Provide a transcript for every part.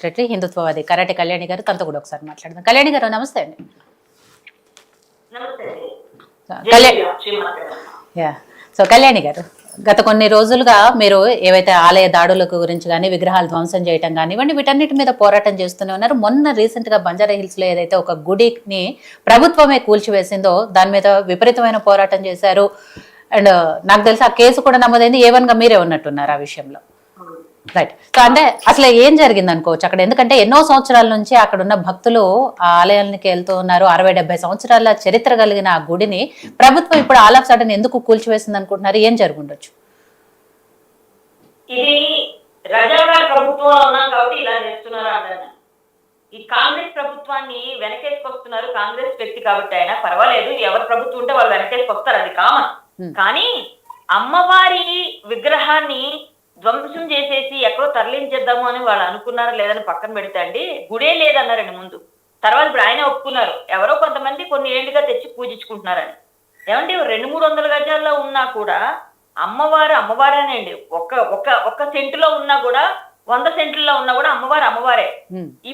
Secretary హిందుత్వవాది karate Kalyani గారు, తనతో కూడా ఒకసారి మాట్లాడదాం. కళ్యాణి గారు నమస్తే అండి. సో కళ్యాణి గారు, గత కొన్ని రోజులుగా మీరు ఏవైతే ఆలయ దాడుల గురించి కానీ, విగ్రహాలు ధ్వంసం చేయటం కానివ్వండి, వీటన్నిటి మీద పోరాటం చేస్తూనే ఉన్నారు. మొన్న రీసెంట్ గా బంజారా హిల్స్ లో ఏదైతే ఒక గుడిని ప్రభుత్వమే కూల్చివేసిందో దాని మీద విపరీతమైన పోరాటం చేశారు. అండ్ నాకు తెలిసి ఆ కేసు కూడా నమోదైంది. ఏవన్గా మీరే ఉన్నట్టున్నారు ఆ విషయంలో, రైట్? సో అంటే అసలు ఏం జరిగింది అనుకోవచ్చు అక్కడ? ఎందుకంటే ఎన్నో సంవత్సరాల నుంచి అక్కడ ఉన్న భక్తులు ఆ ఆలయానికి వెళ్తూ ఉన్నారు. 60-70 సంవత్సరాల చరిత్ర కలిగిన ఆ గుడిని ప్రభుత్వం ఇప్పుడు ఆల్ ఆఫ్ సడన్ ఎందుకు కూల్చివేసింది అనుకుంటున్నారు? ఏం జరుగుండొచ్చు? ఇది రజాకార్ ప్రభుత్వంలో ఉన్నాం కాబట్టి ఇలా చేస్తున్నారు అన్నారు. ఈ కాంగ్రెస్ ప్రభుత్వాన్ని వెనకేసుకొస్తున్నారు. కాంగ్రెస్ వ్యక్తి కాబట్టి అయినా పర్వాలేదు, ఎవరి ప్రభుత్వం ఉంటే వాళ్ళు వెనకేసుకొస్తారు, అది కామన్. కానీ అమ్మవారి విగ్రహాన్ని ధ్వంసం చేసేసి ఎక్కడో తరలించేద్దాము అని వాళ్ళు అనుకున్నారా లేదని పక్కన పెడితే అండి, గుడే లేదన్నారండి ముందు. తర్వాత ఇప్పుడు ఆయన ఒప్పుకున్నారు, ఎవరో కొంతమంది కొన్ని ఏళ్ళుగా తెచ్చి పూజించుకుంటున్నారని. ఏమంటే 200-300 గజాల్లో ఉన్నా కూడా అమ్మవారేనండి. ఒక్క సెంటులో ఉన్నా కూడా, 100 సెంట్లలో ఉన్నా కూడా అమ్మవారే.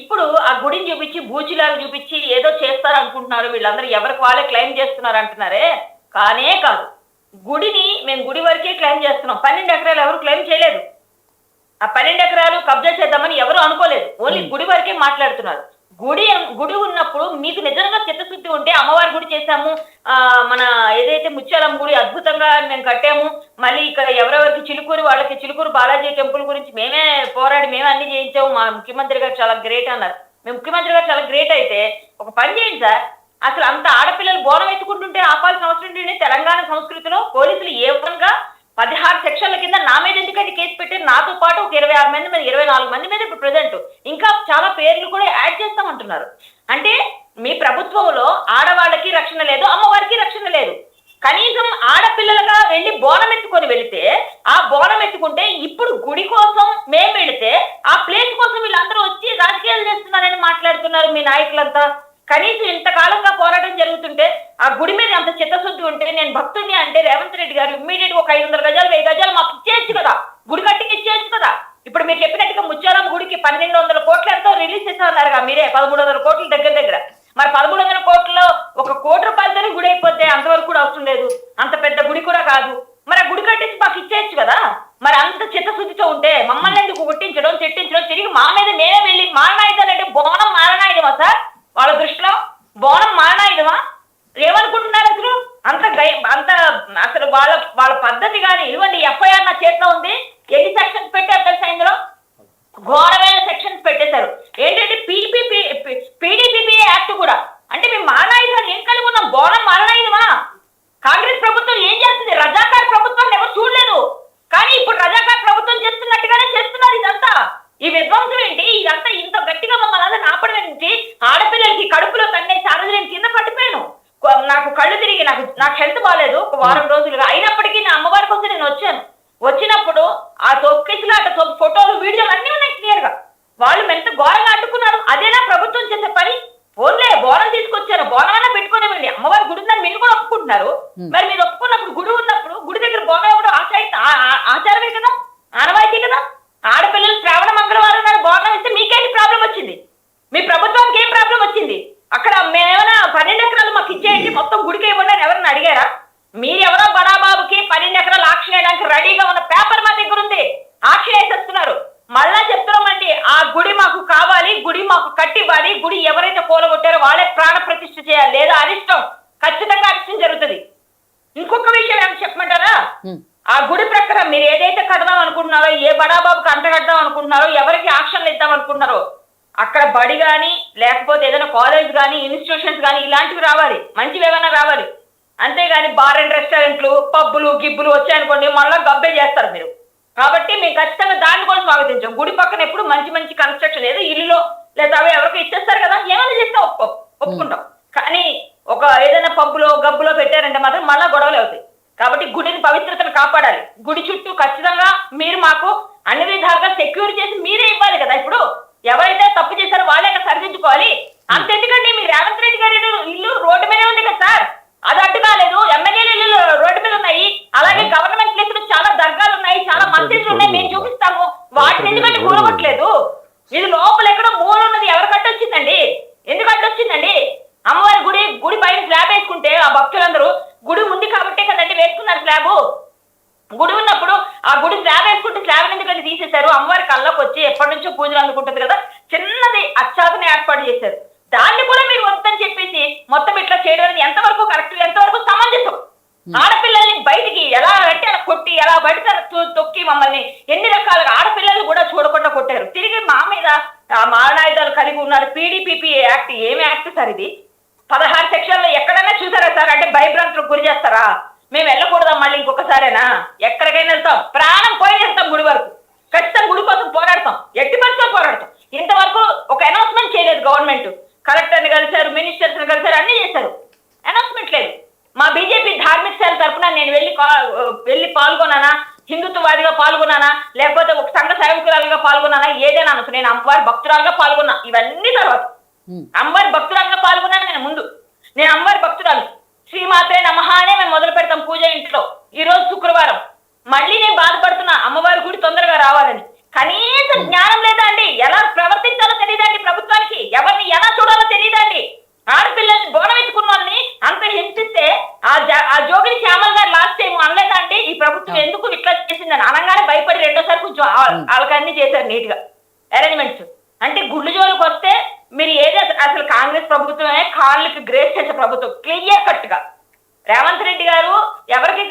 ఇప్పుడు ఆ గుడిని చూపించి బూచిలాగా చూపించి ఏదో చేస్తారు అనుకుంటున్నారు వీళ్ళందరూ, ఎవరికి వాళ్ళే క్లెయిమ్ చేస్తున్నారు అంటున్నారే. కానే కాదు, గుడిని మేము గుడి వరకే క్లెయిమ్ చేస్తున్నాం. 12 ఎకరాలు ఎవరు క్లెయిమ్ చేయలేదు. ఆ 12 ఎకరాలు కబ్జా చేద్దామని ఎవరు అనుకోలేదు. ఓన్లీ గుడి వరకే మాట్లాడుతున్నారు. గుడి ఉన్నప్పుడు మీకు నిజంగా చిత్తశుద్ధి ఉంటే అమ్మవారి గుడి చేశాము, మన ఏదైతే ముత్యాలమ్మ గుడి అద్భుతంగా మేము కట్టాము, మళ్ళీ ఇక్కడ ఎవరెవరికి చిలుకూరు వాళ్ళకి చిలుకూరు బాలాజీ టెంపుల్ గురించి మేమే పోరాడి మేమే అన్ని చేయించాము, మా ముఖ్యమంత్రి గారు చాలా గ్రేట్ అన్నారు. మేము ముఖ్యమంత్రి గారు చాలా గ్రేట్ అయితే ఒక పని చేయండి సార్, అసలు అంత ఆడపిల్లలు బోనం ఎత్తుకుంటుంటే ఆపాల్సిన అవసరం ఏంటి? తెలంగాణ సంస్కృతిలో పోలీసులు ఏ విధంగా 16 సెక్షన్ల కింద నా మీద ఎందుకంటే కేసు పెట్టారు, నాతో పాటు ఒక 26 మంది మీద 24 మంది మీద ఇప్పుడు ప్రజెంట్ ఇంకా చాలా పేర్లు కూడా యాడ్ చేస్తామంటున్నారు. అంటే మీ ప్రభుత్వంలో ఆడవాళ్ళకి రక్షణ లేదు, అమ్మవారికి రక్షణ లేదు. కనీసం ఆడపిల్లలుగా వెళ్ళి బోనం ఎత్తుకొని వెళితే, ఆ బోనం ఎత్తుకుంటే ఇప్పుడు గుడి కోసం మేము వెళితే ఆ ప్లేస్ కోసం వీళ్ళందరూ వచ్చి రాజకీయాలు చేస్తున్నారని మాట్లాడుతున్నారు మీ నాయకులంతా. కనీసం ఇంతకాలంగా పోరాటం జరుగుతుంటే ఆ గుడి మీద అంత చిత్తశుద్ధి ఉంటే, నేను భక్తుడిని అంటే రేవంత్ రెడ్డి గారు ఇమ్మీడియట్ ఒక 500 గజాలు 1000 గజాలు మాకు ఇచ్చేయచ్చు కదా, గుడి కట్టికి ఇచ్చేయచ్చు కదా. ఇప్పుడు మీరు చెప్పినట్టుగా ముత్యాలమ్మ గుడికి 1200 కోట్లు ఎంతో రిలీజ్ చేస్తున్నారు మీరే, 1300 కోట్ల దగ్గర. మరి 1300 కోట్లలో 1 కోటి రూపాయలతోనే గుడి అయిపోతే అంతవరకు కూడా అవసరం లేదు, అంత పెద్ద గుడి కూడా కాదు. మరి ఆ గుడి కట్టేసి మాకు ఇచ్చేయచ్చు కదా. మరి అంత చిత్తశుద్ధితో ఉంటే మమ్మల్ని ఎందుకు కొట్టించడం, చెట్టించడం, తిరిగి మా మీద నేనే వెళ్ళి మారణాయుధాలు అంటే బోనం మారణాయుధమా సార్? వాళ్ళ దృష్టిలో బోనం మారణాయుధమా? ఏమనుకుంటున్నారు అసలు? అంత అసలు వాళ్ళ పద్ధతి కానీ ఇవ్వండి. ఎఫ్ఐఆర్ నా చేతిలో ఉంది. ఎన్ని సెక్షన్స్ పెట్టారు తెలుసా? ఇందులో ఘోరమైన సెక్షన్స్ పెట్టేశారు. ఏంటంటే పీడీపీపీ యాక్ట్ కూడా. అంటే మేము మారణాయుధాలు ఏం కలిగి ఉన్నాం? బోనం మారణాయుధమా? కాంగ్రెస్ ప్రభుత్వం ఏం చేస్తుంది? రజాకార్ ప్రభుత్వాన్ని ఎవరు చూడలేదు, కానీ ఇప్పుడు రజాకార్ ప్రభుత్వం చేస్తున్నట్టుగానే చేస్తున్నారు ఇదంతా. ఈ విధ్వంసం ఏంటి? ఇదంతా ఇంత గట్టిగా మమ్మల్ని అందరూ ఆపడం ఏంటి? ఆడపిల్లలకి కడుపులో తన్నేసి ఆ రోజు నేను కింద పడిపోయాను, నాకు కళ్ళు తిరిగి నాకు హెల్త్ బాగాలేదు ఒక వారం రోజులుగా. అయినప్పటికీ నా అమ్మవారి కోసం నేను వచ్చినప్పుడు ఆ తొక్కిసలాట ఫోటోలు వీడియోలు అన్నీ ఉన్నాయి క్లియర్ గా. వాళ్ళు ఎంత ఘోరంగా అడ్డుకున్నారు. అదేనా ప్రభుత్వం చేసే పని? ఓన్లే బోనం తీసుకొచ్చారు, బోనమైనా పెట్టుకోనివ్వండి. అమ్మవారి గుడి ఉందని మీరు కూడా ఒప్పుకుంటున్నారు. మరి మీరు ఒప్పుకున్నప్పుడు గుడి ఉన్నప్పుడు గుడి దగ్గర బోనం ఇవ్వడం ఆచారమే కదా, ఆనవాయితీ కదా. ఆడపిల్లలు శ్రావణ మంగళవారం నాడు బోనం ఇస్తే మీకేంటి ప్రాబ్లం వచ్చింది? మీ ప్రభుత్వానికి ఏం ప్రాబ్లం వచ్చింది? అక్కడ మేమేమైనా 12 ఎకరాలు మాకు ఇచ్చేయండి మొత్తం గుడికి ఇవ్వండి అని ఎవరైనా అడిగారా? మీరెవరో బడాబాబుకి 12 ఎకరాలు ఆక్షన్ వేయడానికి రెడీగా ఉన్న పేపర్ మా దగ్గర ఉంది, ఆక్షన్ వేసేస్తున్నారు. మళ్ళా చెప్తున్నామండి, ఆ గుడి మాకు కావాలి, గుడి మాకు కట్టివ్వాలి, గుడి ఎవరైతే కూలగొట్టారో వాళ్ళే ప్రాణ ప్రతిష్ఠ చేయాలి, లేదా అరిష్టం, ఖచ్చితంగా అరిష్టం జరుగుతుంది. ఇంకొక విషయం ఏమి చెప్పమంటారా? ఆ గుడి ప్రకారం మీరు ఏదైతే కడదాం అనుకుంటున్నారో, ఏ బడాబాబుకి అంటగడదాం అనుకుంటున్నారో, ఎవరికి ఆక్షన్లు ఇద్దాం అనుకుంటున్నారో, అక్కడ బడి కానీ లేకపోతే ఏదైనా కాలేజ్ కానీ ఇన్స్టిట్యూషన్స్ కానీ ఇలాంటివి రావాలి, మంచివి ఏమైనా రావాలి. అంతేగాని బార్ అండ్ రెస్టారెంట్లు, పబ్బులు గిబ్బులు వచ్చాయనుకోండి మళ్ళీ గబ్బే చేస్తారు మీరు. కాబట్టి మేము ఖచ్చితంగా దాన్ని కూడా స్వాగతించాం. గుడి పక్కన ఎప్పుడు మంచి కన్స్ట్రక్షన్ ఏదో ఇల్లులో లేదా అవి ఎవరికి ఇచ్చేస్తారు కదా, ఏమైనా చేస్తే ఒప్పుకుంటాం. కానీ ఒక ఏదైనా పబ్బులో గబ్బులో పెట్టారంటే మాత్రం మళ్ళీ గొడవలు అవుతాయి. కాబట్టి గుడిని పవిత్రతను కాపాడాలి. గుడి చుట్టూ ఖచ్చితంగా మీరు మాకు అన్ని విధాలుగా సెక్యూర్ చేసి మీరే ఇవ్వాలి కదా. ఇప్పుడు ఎవరైతే తప్పు చేశారో వాళ్ళే సరిదిద్దుకోవాలి. అంతెందుకండి, మీ రేవంత్ రెడ్డి గారి ఇల్లు రోడ్డు మీదే ఉంది కదా సార్, అది అడ్డు కాలేదు. ఎమ్మెల్యేల ఇల్లు రోడ్డు మీద ఉన్నాయి, అలాగే గవర్నమెంట్ ప్లేసులు చాలా దర్గాలు ఉన్నాయి, చాలా మసీదులు ఉన్నాయి, మేము చూపిస్తాము. వాటిని ఎందుకంటే కూలగొట్టలేదు? ఇది లోపల ఎక్కడో మూల ఉన్నది ఎవరికి అడ్డొచ్చిందండి? ఎందుకు అడ్డొచ్చిందండి? అమ్మవారి గుడి పైన స్లాబ్ వేసుకుంటే ఆ భక్తులందరూ గుడి ఉంది కాబట్టే కదండి వేసుకున్నారు స్లాబ్. గుడి ఉన్నప్పుడు ఆ గుడి స్లాబ్ వేసుకుంటే స్లాబ్ ఎందుకంటే తీసేశారు. అమ్మవారి కళ్ళకు వచ్చి ఎప్పటి నుంచో పూజలు అందుకుంటుంది కదా, చిన్నది అచ్చాదుని ఏర్పాటు చేశారు. దాన్ని కూడా మీరు వద్దని చెప్పేసి మొత్తం ఇట్లా చేయడం అనేది ఎంతవరకు కరెక్ట్, ఎంతవరకు సమంజసం? ఆడపిల్లల్ని బయటికి ఎలా అంటే అలా కొట్టి, ఎలా బయట తొక్కి మమ్మల్ని ఎన్ని రకాలుగా ఆడపిల్లలు కూడా చూడకుండా కొట్టారు. తిరిగి మా మీద మారణాయుధాలు కలిగి ఉన్నారు. PDPP యాక్ట్ ఏమి యాక్ట్ సార్ ఇది? 16 సెక్షన్లో ఎక్కడైనా చూసారా సార్? అంటే భయభ్రాంతులకు గురి చేస్తారా? మేము వెళ్ళకూడదా మళ్ళీ ఇంకొకసారేనా? ఎక్కడికైనా వెళ్తాం, ప్రాణం పోయి వెళ్తాం గుడి వరకు. ఖచ్చితంగా గుడి కోసం పోరాడతాం, ఎట్టి పరిస్థితుల్లో పోరాడతాం. ఇంతవరకు ఒక అనౌన్స్మెంట్ చేయలేదు గవర్నమెంట్. కలెక్టర్ని కలిశారు, మినిస్టర్స్ని కలిశారు, అన్ని చేశారు, అనౌన్స్మెంట్ లేదు. మా బీజేపీ ధార్మిక శాఖ తరఫున నేను వెళ్ళి పాల్గొన్నానా, హిందుత్వవాదిగా పాల్గొన్నానా, లేకపోతే ఒక సంఘ సేవకురాలుగా పాల్గొన్నానా, ఏదైనా అనుకో, నేను అమ్మవారి భక్తురాలుగా పాల్గొన్నా. ఇవన్నీ తర్వాత అమ్మవారి భక్తురాలుగా పాల్గొన్నాను. నేను అమ్మవారి భక్తురాలు. శ్రీమాత్రే నమః అనే మేము మొదలు పెడతాం పూజ ఇంట్లో. ఈ రోజు శుక్రవారం. మళ్ళీ నేను బాధపడుతున్నా అమ్మవారి గుడి తొందరగా రావాలని. కనీసం జ్ఞానం లేదా అండి? ఎలా ప్రవర్తించాలో తెలియదండి ప్రభుత్వానికి, ఎవరిని ఎలా చూడాలో తెలియదండి. ఆడపిల్లల్ని బోనమెత్తుకున్న వాళ్ళని అంత హింసిస్తే ఆ జోగిని శ్యామల్ గారు లాస్ట్ టైం అనలేదా అండి ఈ ప్రభుత్వం ఎందుకు ఇట్లా చేసిందని? అనగానే భయపడి రెండోసారి కొంచెం వాళ్ళకన్నీ చేశారు నీట్ గా అరేంజ్మెంట్స్. అంటే గుళ్ళు జోలికి వస్తే మీరు ఏదైతే అసలు కాంగ్రెస్ ప్రభుత్వమే కాళ్ళకి గ్రేస్ చేసే ప్రభుత్వం. క్లియర్ కట్ గా రేవంత్ రెడ్డి గారు ఎవరికి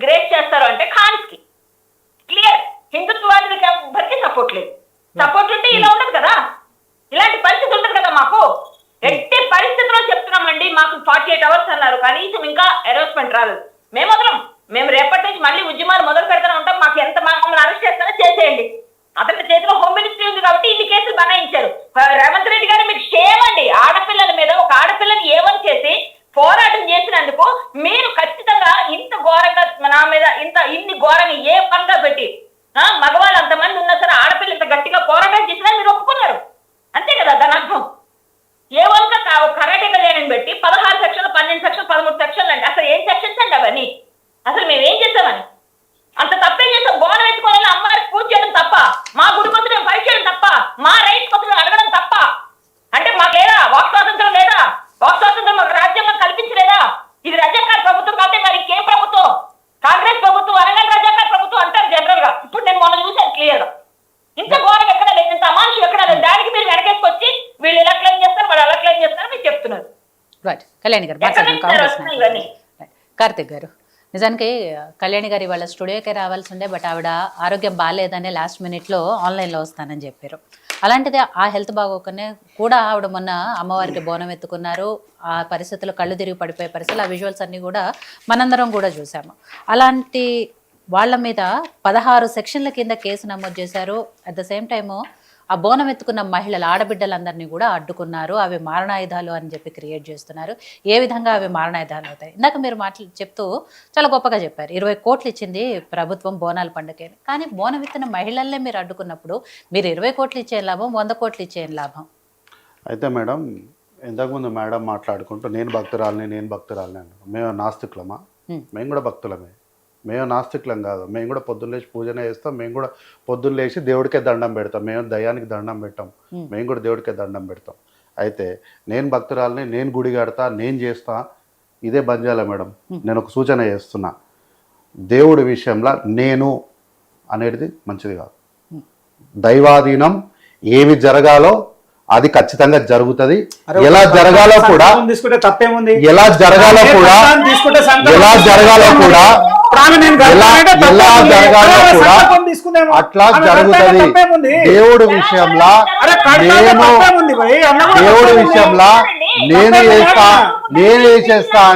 గ్రేస్ చేస్తారు అంటే ఖాన్స్ కి. క్లియర్. హిందుత్వానికి ఎవరికి సపోర్ట్ లేదు. సపోర్ట్ ఉంటే ఇలా ఉండదు కదా, ఇలాంటి పరిస్థితి ఉండదు కదా మాకు. ఎట్టి పరిస్థితుల్లో చెప్తున్నామండి, మాకు 48 hours అన్నారు, కనీసం ఇంకా అనౌన్స్మెంట్ రాలేదు. మేము రేపటి నుంచి మళ్ళీ ఉద్యమాలు మొదలు పెడతానే ఉంటాం. మాకు ఎంత మమ్మల్ని అరెస్ట్ చేస్తారో చేసేయండి. అతని చేతిలో హోమ్ మినిస్ట్రీ ఉంది కాబట్టి ఇన్ని కేసులు బనాయించారు. రేవంత్ రెడ్డి గారు మీకు షేమ్ అండి. ఆడపిల్లల మీద ఒక ఆడపిల్లని ఏమని చేసి పోరాటం చేసినందుకు మీరు ఖచ్చితంగా ఇంత ఘోరంగా నా మీద ఇన్ని ఘోరంగా ఏ పనిగా పెట్టి మగవాళ్ళు అంతమంది ఉన్నా సరే ఆడపిల్ల ఇంత గట్టిగా పోరాటం చేసినా మీరు ఒప్పుకున్నారు. అంతే కదా దాని అర్థం. ఏ వంక కరాటేగా లేనని పెట్టి 16 సెక్షన్లు, 12 సెక్షన్లు, 13 సెక్షన్లు అండి. అసలు ఏం సెక్షన్స్ అండి అవన్నీ? అసలు మేము ఏం చేస్తామని? అంత తప్పేం చేస్తాం? బోనం ఎత్తుకొని అమ్మగారికి పూజ చేయడం తప్ప, మా గుడి కోసం మేము ఫైట్ చేయడం తప్ప, మా రైట్స్ కోసం అడగడం తప్ప. అంటే మాకేదా వాక్ స్వాతంత్రం లేదా? వాక్ స్వాతంత్రం మాకు రాజ్యాంగం కల్పించలేదా? ఇది రజాకార్ ప్రభుత్వం కాబట్టి మరి ఇంకేం ప్రభుత్వం? కాంగ్రెస్ ప్రభుత్వం అనగానే రజాకార్ ప్రభుత్వం అంటారు జనరల్ గా. ఇప్పుడు నేను మొన్న చూశాను క్లియర్ గా. ఇంత ఘోరం ఎక్కడ లేదు, ఇంత అమానుషం ఎక్కడ లేదు. దానికి మీరు వెనకేసుకొచ్చి వీళ్ళు ఎలా క్లెయిమ్ చేస్తారు, వాళ్ళు ఎలా క్లెయిమ్ చేస్తారు మీరు చెప్తున్నారు. కళ్యాణి గారు, కార్తిక్ గారు, నిజానికి కళ్యాణి గారు ఇవాళ స్టూడియోకే రావాల్సి ఉండే, బట్ ఆవిడ ఆరోగ్యం బాగాలేదని లాస్ట్ మినిట్లో ఆన్లైన్లో వస్తానని చెప్పారు. అలాంటిది ఆ హెల్త్ బాగోకనే కూడా ఆవిడ మొన్న అమ్మవారికి బోనం ఎత్తుకున్నారు. ఆ పరిస్థితుల్లో కళ్ళు తిరిగి పడిపోయే పరిస్థితులు, ఆ విజువల్స్ అన్నీ కూడా మనందరం కూడా చూసాము. అలాంటి వాళ్ళ మీద 16 సెక్షన్ల కింద కేసు నమోదు చేశారు. అట్ ద సేమ్ టైము ఆ బోనం ఎత్తుకున్న మహిళలు, ఆడబిడ్డలందరినీ కూడా అడ్డుకున్నారు. అవి మారణాయుధాలు అని చెప్పి క్రియేట్ చేస్తున్నారు. ఏ విధంగా అవి మారణాయుధాలు అవుతాయి? ఇందాక మీరు చెప్తూ చాలా గొప్పగా చెప్పారు. 20 కోట్లు ఇచ్చింది ప్రభుత్వం బోనాల పండుగ. కానీ బోనం ఎత్తిన మహిళల్నే మీరు అడ్డుకున్నప్పుడు మీరు 20 కోట్లు ఇచ్చే లాభం, 100 కోట్లు ఇచ్చే లాభం? అయితే మేడం, ఇంతకుముందు మేడం మాట్లాడుకుంటూ నేను భక్తురాలని అన్నారు. మేము నాస్తికులమా? మేము కూడా భక్తులమే. మేము నాస్తికులం కాదు. మేము కూడా పొద్దున్న లేచి పూజనే చేస్తాం. మేము కూడా పొద్దున్న లేచి దేవుడికే దండం పెడతాం. మేము దయ్యానికి దండం పెట్టాం. మేము కూడా దేవుడికే దండం పెడతాం. అయితే నేను భక్తురాలని, నేను గుడి కడతా, నేను చేస్తా, ఇదే బంద్ చేయాలి మేడం. నేను ఒక సూచన చేస్తున్నా. దేవుడి విషయంలో నేను అనేది మంచిది కాదు. దైవాధీనం ఏమి జరగాలో అది ఖచ్చితంగా జరుగుతుంది. ఎలా జరగాలో కూడా అట్లా జరుగుతుంది. దేవుడి విషయంలో నేను చేస్తా అంటే